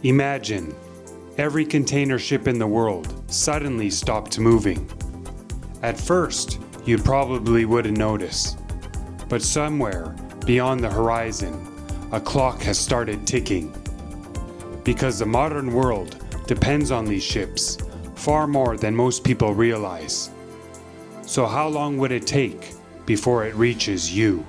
Imagine, every container ship in the world suddenly stopped moving. At first, you probably wouldn't notice. But somewhere beyond the horizon, a clock has started ticking. Because the modern world depends on these ships far more than most people realize. So how long would it take before it reaches you?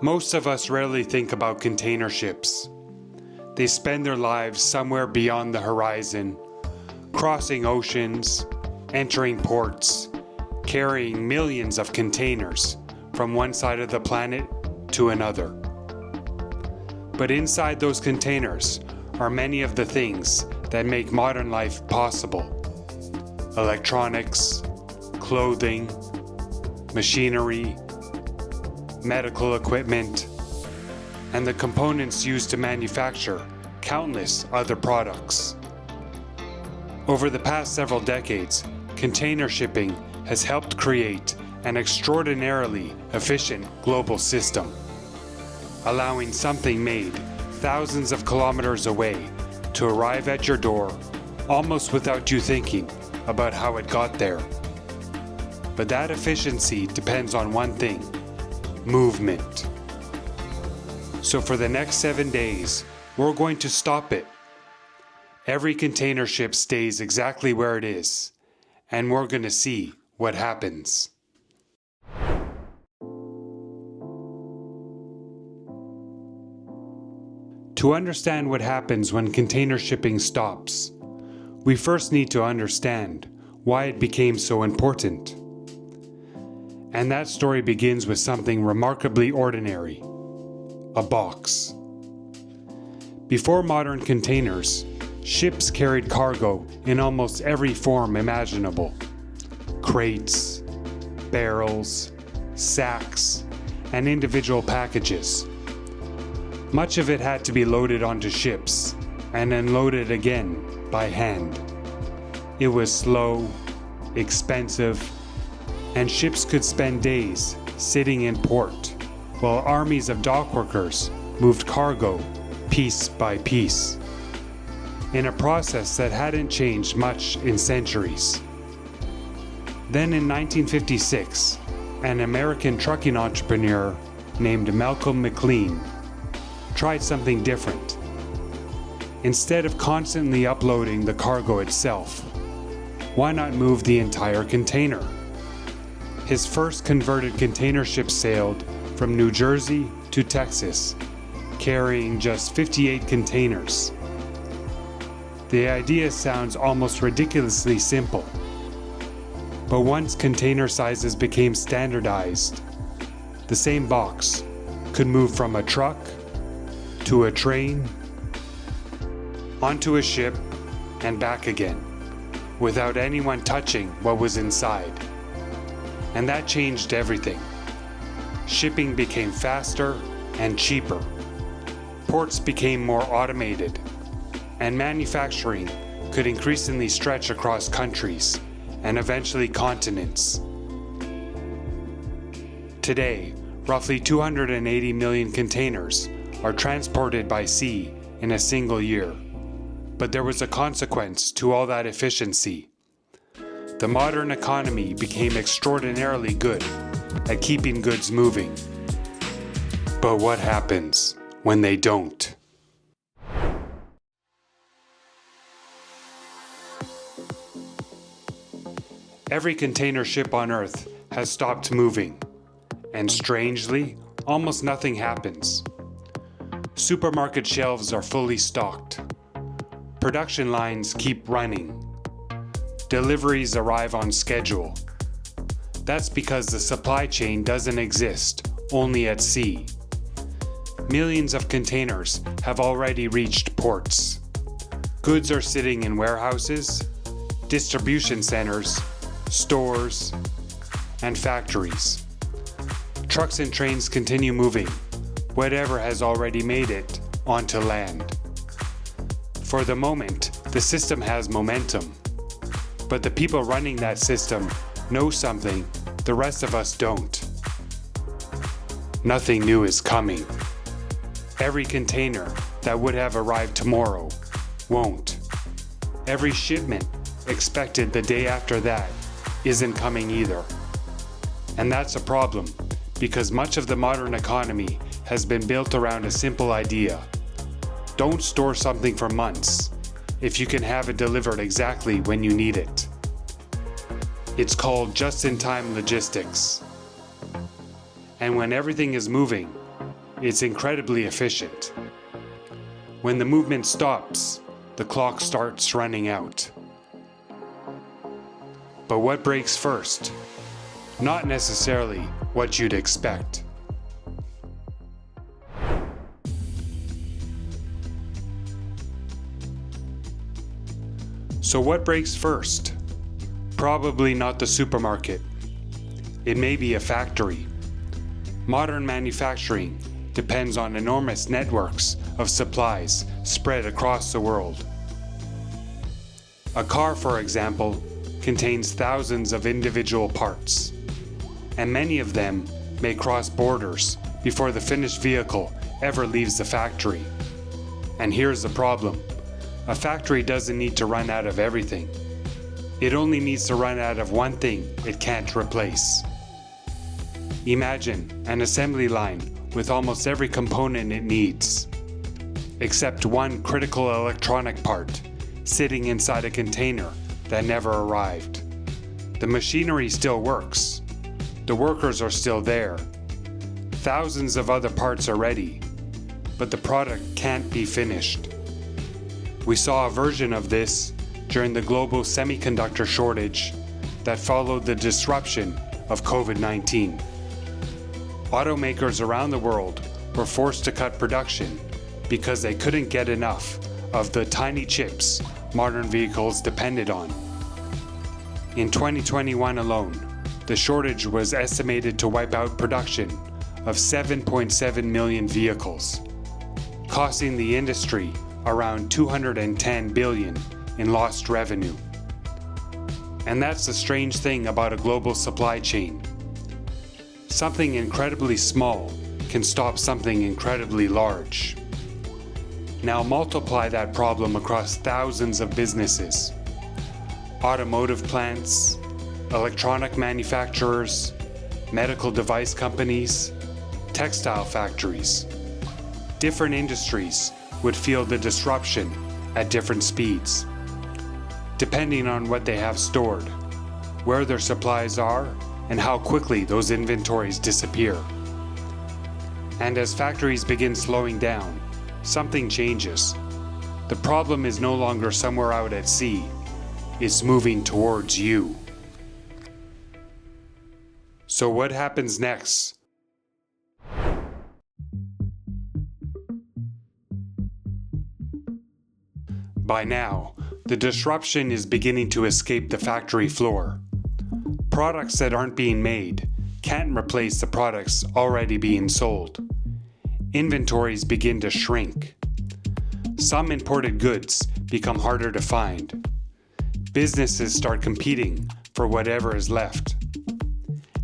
Most of us rarely think about container ships. They spend their lives somewhere beyond the horizon, crossing oceans, entering ports, carrying millions of containers from one side of the planet to another. But inside those containers are many of the things that make modern life possible. Electronics, clothing, machinery, medical equipment, and the components used to manufacture countless other products. Over the past several decades, container shipping has helped create an extraordinarily efficient global system, allowing something made thousands of kilometers away to arrive at your door almost without you thinking about how it got there. But that efficiency depends on one thing: movement. So for the next 7 days, we're going to stop it. Every container ship stays exactly where it is, and we're going to see what happens. To understand what happens when container shipping stops, we first need to understand why it became so important. And that story begins with something remarkably ordinary: a box. Before modern containers, ships carried cargo in almost every form imaginable. Crates, barrels, sacks, and individual packages. Much of it had to be loaded onto ships and unloaded again by hand. It was slow, expensive, and ships could spend days sitting in port while armies of dock workers moved cargo piece by piece, in a process that hadn't changed much in centuries. Then in 1956, an American trucking entrepreneur named Malcolm McLean tried something different. Instead of constantly uploading the cargo itself, why not move the entire container? His first converted container ship sailed from New Jersey to Texas, carrying just 58 containers. The idea sounds almost ridiculously simple. But once container sizes became standardized, the same box could move from a truck to a train, onto a ship, and back again, without anyone touching what was inside. And that changed everything. Shipping became faster and cheaper. Ports became more automated, and manufacturing could increasingly stretch across countries and eventually continents. Today, roughly 280 million containers are transported by sea in a single year. But there was a consequence to all that efficiency. The modern economy became extraordinarily good at keeping goods moving. But what happens when they don't? Every container ship on Earth has stopped moving, and strangely, almost nothing happens. Supermarket shelves are fully stocked. Production lines keep running. Deliveries arrive on schedule. That's because the supply chain doesn't exist only at sea. Millions of containers have already reached ports. Goods are sitting in warehouses, distribution centers, stores, and factories. Trucks and trains continue moving, whatever has already made it onto land. For the moment, the system has momentum, but the people running that system know something the rest of us don't. Nothing new is coming. Every container that would have arrived tomorrow won't. Every shipment expected the day after that isn't coming either. And that's a problem, because much of the modern economy has been built around a simple idea. Don't store something for months if you can have it delivered exactly when you need it. It's called just-in-time logistics. And when everything is moving, it's incredibly efficient. When the movement stops, the clock starts running out. But what breaks first? Not necessarily what you'd expect. So what breaks first? Probably not the supermarket. It may be a factory. Modern manufacturing depends on enormous networks of supplies spread across the world. A car, for example, contains thousands of individual parts, and many of them may cross borders before the finished vehicle ever leaves the factory. And here's the problem. A factory doesn't need to run out of everything. It only needs to run out of one thing it can't replace. Imagine an assembly line with almost every component it needs, except one critical electronic part sitting inside a container that never arrived. The machinery still works. The workers are still there. Thousands of other parts are ready, but the product can't be finished. We saw a version of this during the global semiconductor shortage that followed the disruption of COVID-19. Automakers around the world were forced to cut production because they couldn't get enough of the tiny chips modern vehicles depended on. In 2021 alone, the shortage was estimated to wipe out production of 7.7 million vehicles, costing the industry around $210 billion in lost revenue. And that's the strange thing about a global supply chain. Something incredibly small can stop something incredibly large. Now multiply that problem across thousands of businesses. Automotive plants, electronic manufacturers, medical device companies, textile factories. Different industries would feel the disruption at different speeds, depending on what they have stored, where their supplies are, and how quickly those inventories disappear. And as factories begin slowing down, something changes. The problem is no longer somewhere out at sea. It's moving towards you. So what happens next? By now, the disruption is beginning to escape the factory floor. Products that aren't being made can't replace the products already being sold. Inventories begin to shrink. Some imported goods become harder to find. Businesses start competing for whatever is left,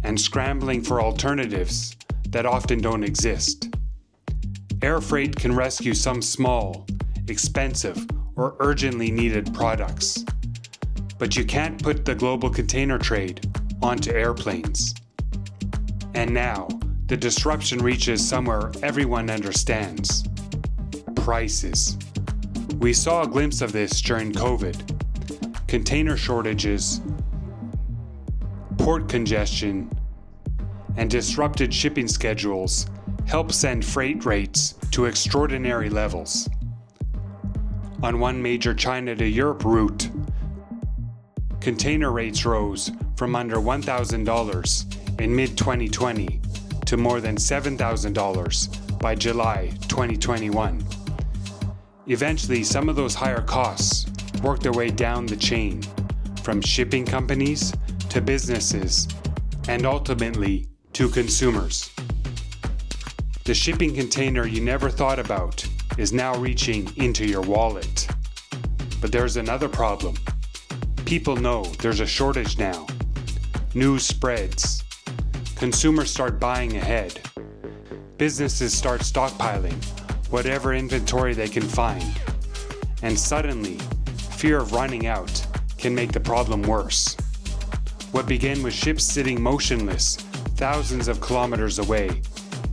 and scrambling for alternatives that often don't exist. Air freight can rescue some small, expensive, or urgently needed products, but you can't put the global container trade onto airplanes. And now, the disruption reaches somewhere everyone understands: prices. We saw a glimpse of this during COVID. Container shortages, port congestion, and disrupted shipping schedules help send freight rates to extraordinary levels. On one major China to Europe route, container rates rose from under $1,000 in mid-2020 to more than $7,000 by July 2021. Eventually, some of those higher costs worked their way down the chain, from shipping companies to businesses, and ultimately to consumers. The shipping container you never thought about is now reaching into your wallet. But there's another problem. People know there's a shortage now. News spreads. Consumers start buying ahead. Businesses start stockpiling whatever inventory they can find. And suddenly, fear of running out can make the problem worse. What began with ships sitting motionless thousands of kilometers away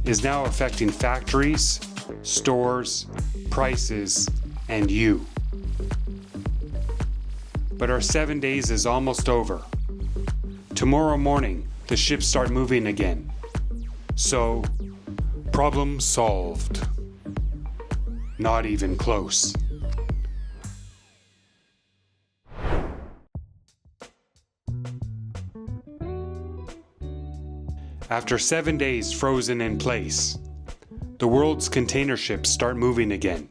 is now affecting factories, stores, prices, and you. But our 7 days is almost over. Tomorrow morning, the ships start moving again. So, problem solved. Not even close. After 7 days frozen in place, the world's container ships start moving again.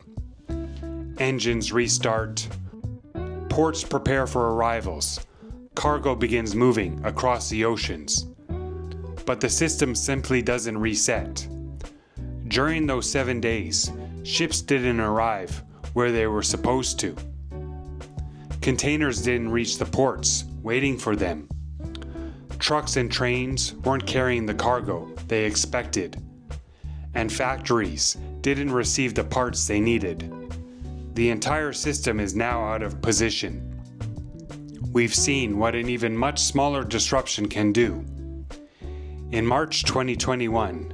Engines restart, ports prepare for arrivals, cargo begins moving across the oceans. But the system simply doesn't reset. During those 7 days, ships didn't arrive where they were supposed to. Containers didn't reach the ports waiting for them. Trucks and trains weren't carrying the cargo they expected. And factories didn't receive the parts they needed. The entire system is now out of position. We've seen what an even much smaller disruption can do. In March 2021,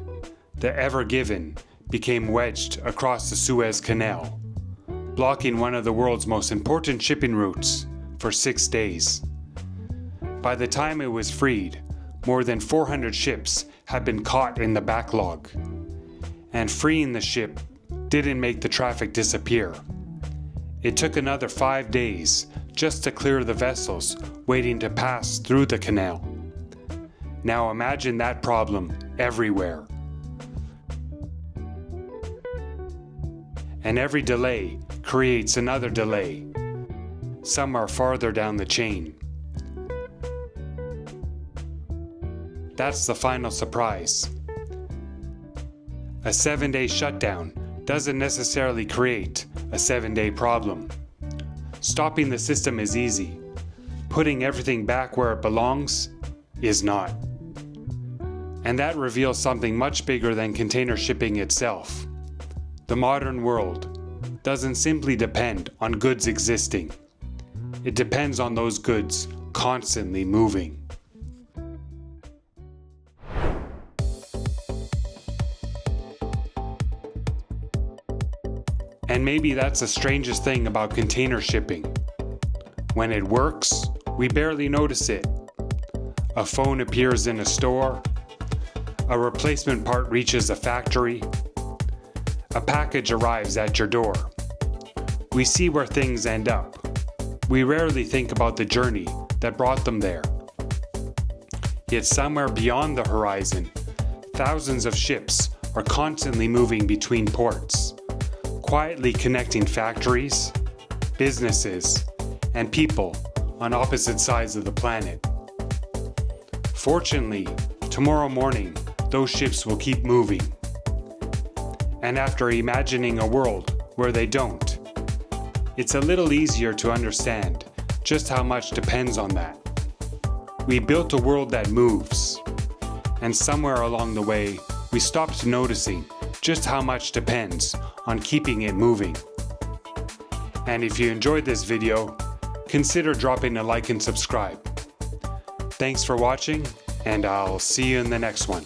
the Ever Given became wedged across the Suez Canal, blocking one of the world's most important shipping routes for 6 days. By the time it was freed, more than 400 ships had been caught in the backlog. And freeing the ship didn't make the traffic disappear. It took another 5 days just to clear the vessels waiting to pass through the canal. Now imagine that problem everywhere. And every delay creates another delay, somewhere farther down the chain. That's the final surprise. A 7-day shutdown doesn't necessarily create a 7-day problem. Stopping the system is easy. Putting everything back where it belongs is not. And that reveals something much bigger than container shipping itself. The modern world doesn't simply depend on goods existing. It depends on those goods constantly moving. And maybe that's the strangest thing about container shipping. When it works, we barely notice it. A phone appears in a store, a replacement part reaches a factory, a package arrives at your door. We see where things end up. We rarely think about the journey that brought them there. Yet somewhere beyond the horizon, thousands of ships are constantly moving between ports, quietly connecting factories, businesses, and people on opposite sides of the planet. Fortunately, tomorrow morning, those ships will keep moving. And after imagining a world where they don't, it's a little easier to understand just how much depends on that. We built a world that moves, and somewhere along the way, we stopped noticing just how much depends on keeping it moving. And if you enjoyed this video, consider dropping a like and subscribe. Thanks for watching, and I'll see you in the next one.